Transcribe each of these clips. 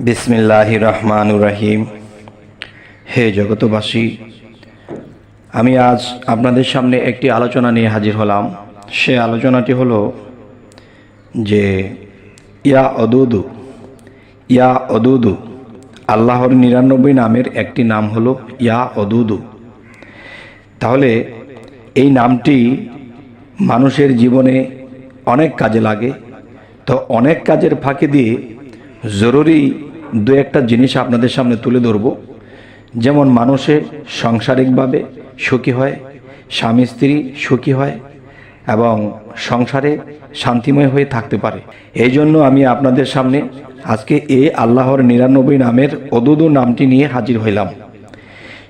বিসমিল্লাহির রহমানুর রহিম। হে জগতবাসী, আমি আজ আপনাদের সামনে একটি আলোচনা নিয়ে হাজির হলাম। সে আলোচনাটি হলো যে ইয়া অদুদু আল্লাহর 99 নামের একটি নাম হলো ইয়া অদুদু। তাহলে এই নামটি মানুষের জীবনে অনেক কাজে লাগে। তো অনেক কাজের ফাঁকে দিয়ে জরুরি দু একটা জিনিস আপনাদের সামনে তুলে ধরব। যেমন মানুষে সাংসারিকভাবে সুখী হয়, স্বামী স্ত্রী সুখী হয় এবং সংসারে শান্তিময় হয়ে থাকতে পারে। এই জন্য আমি আপনাদের সামনে আজকে এই আল্লাহর 99 নামের অদুদু নামটি নিয়ে হাজির হইলাম।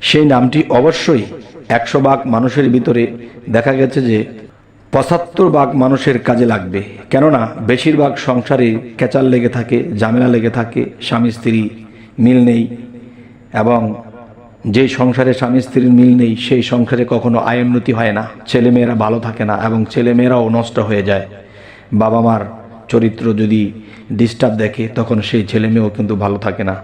সেই নামটি অবশ্যই 100 ভাগ মানুষের ভিতরে দেখা গেছে যে 75 ভাগ মানুষের কাজে লাগবে। কেননা বেশিরভাগ সংসারে ক্যাচাল লেগে থাকে, ঝামেলা লেগে থাকে, স্বামী স্ত্রী মিল নেই। এবং যেই সংসারে স্বামী স্ত্রীর মিল নেই সেই সংসারে কখনো আয় উন্নতি হয় না, ছেলেমেয়েরা ভালো থাকে না এবং ছেলেমেয়েরাও নষ্ট হয়ে যায়। বাবা মার চরিত্র যদি ডিস্টার্ব দেখে তখন সেই ছেলেমেয়েও কিন্তু ভালো থাকে না।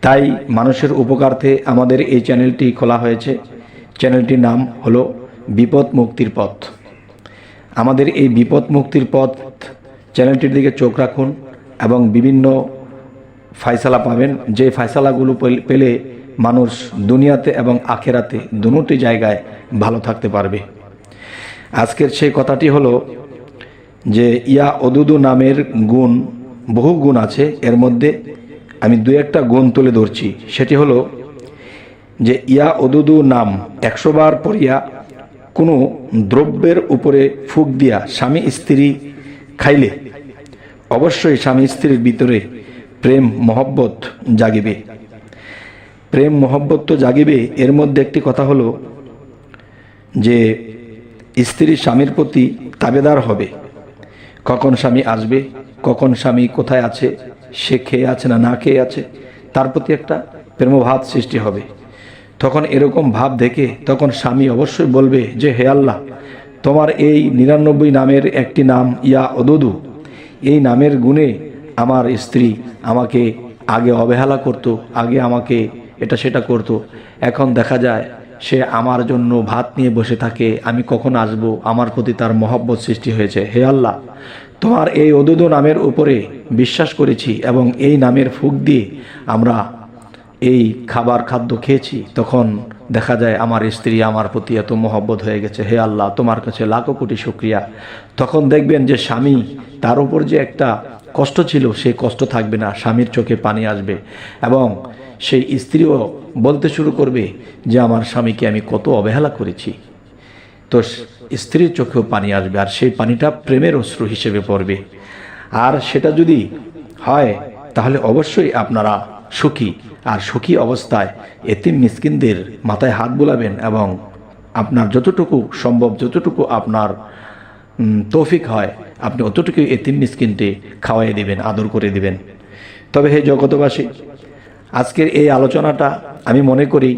তাই মানুষের উপকারার্থে আমাদের এই চ্যানেলটি খোলা হয়েছে। চ্যানেলটির নাম হলো বিপদ মুক্তির পথ। আমাদের এই বিপদ মুক্তির পথ চ্যানেলটির দিকে চোখ রাখুন এবং বিভিন্ন ফয়সালা পাবেন, যে ফয়সালাগুলো পেলে মানুষ দুনিয়াতে এবং আখেরাতে দুটি জায়গায় ভালো থাকতে পারবে। আজকের সেই কথাটি হলো যে ইয়া অদুদু নামের গুণ, বহু গুণ আছে। এর মধ্যে আমি দু একটা গুণ তুলে ধরছি। সেটি হলো যে ইয়া অদুদু নাম 100 বার পড়িয়া কোনো দ্রব্যের উপরে ফুঁক দিয়া স্বামী স্ত্রী খাইলে অবশ্যই স্বামী স্ত্রীর ভিতরে প্রেম মহব্বত জাগিবে। প্রেম মহব্বত তো জাগিবে। এর মধ্যে একটি কথা হলো যে স্ত্রী স্বামীর প্রতি তাবেদার হবে। কখন স্বামী আসবে, কখন স্বামী কোথায় আছে, সে খেয়ে আছে না খেয়ে আছে, তার প্রতি একটা প্রেমভাব সৃষ্টি হবে। তখন এরকম ভাব দেখে তখন স্বামী অবশ্যই বলবে যে হে আল্লাহ, তোমার এই 99 নামের একটি নাম ইয়া অদুদু, এই নামের গুণে আমার স্ত্রী আমাকে আগে অবহেলা করত, আগে আমাকে এটা সেটা করত, এখন দেখা যায় সে আমার জন্য ভাত নিয়ে বসে থাকে, আমি কখন আসব, আমার প্রতি তার মহব্বত সৃষ্টি হয়েছে। হে আল্লাহ, তোমার এই অদুদু নামের উপরে বিশ্বাস করেছি এবং এই নামের ফুঁক দিয়ে আমরা এই খাদ্য খেয়েছি, তখন দেখা যায় আমার স্ত্রী আমার প্রতি এত মহব্বত হয়ে গেছে। হে আল্লাহ, তোমার কাছে লাখো কোটি শুকরিয়া। তখন দেখবেন যে স্বামী, তার উপর যে একটা কষ্ট ছিল সেই কষ্ট থাকবে না, স্বামীর চোখে পানি আসবে এবং সেই স্ত্রীও বলতে শুরু করবে যে আমার স্বামীকে আমি কত অবহেলা করেছি। তো স্ত্রীর চোখেও পানি আসবে আর সেই পানিটা প্রেমের অশ্রু হিসেবে পড়বে। আর সেটা যদি হয় তাহলে অবশ্যই আপনারা সুখী। আর সুখী অবস্থায় এতিম মিসকিনদের মাথায় হাত বুলাবেন এবং আপনার যতটুকু সম্ভব, যতটুকু আপনার তৌফিক হয়, আপনি অতটুকু এতিম মিসকিনকে খাওয়াই দিবেন, আদর করে দিবেন। তবে হে জগতবাসী, আজকের এই আলোচনাটা আমি মনে করি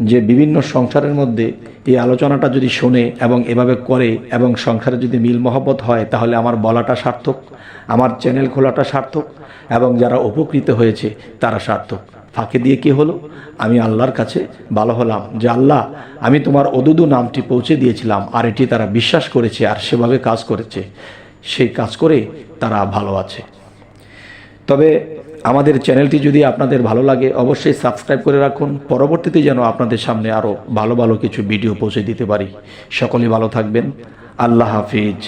যে বিভিন্ন সংসারের মধ্যে এই আলোচনাটা যদি শোনে এবং এভাবে করে এবং সংসারে যদি মিল মহব্বত হয় তাহলে আমার বলাটা সার্থক, আমার চ্যানেল খোলাটা সার্থক এবং যারা উপকৃত হয়েছে তারা সার্থক। ফাঁকে দিয়ে কি হলো, আমি আল্লাহর কাছে ভালো হলাম যে আল্লাহ, আমি তোমার অদুদু নামটি পৌঁছে দিয়েছিলাম আর এটি তারা বিশ্বাস করেছে আর সেভাবে কাজ করেছে, সেই কাজ করে তারা ভালো আছে। তবে আমাদের চ্যানেলটি যদি আপনাদের ভালো লাগে অবশ্যই সাবস্ক্রাইব করে রাখুন, পরবর্তীতে যেন আপনাদের সামনে আরও ভালো ভালো কিছু ভিডিও পৌঁছে দিতে পারি। সকলেই ভালো থাকবেন। আল্লাহ হাফিজ।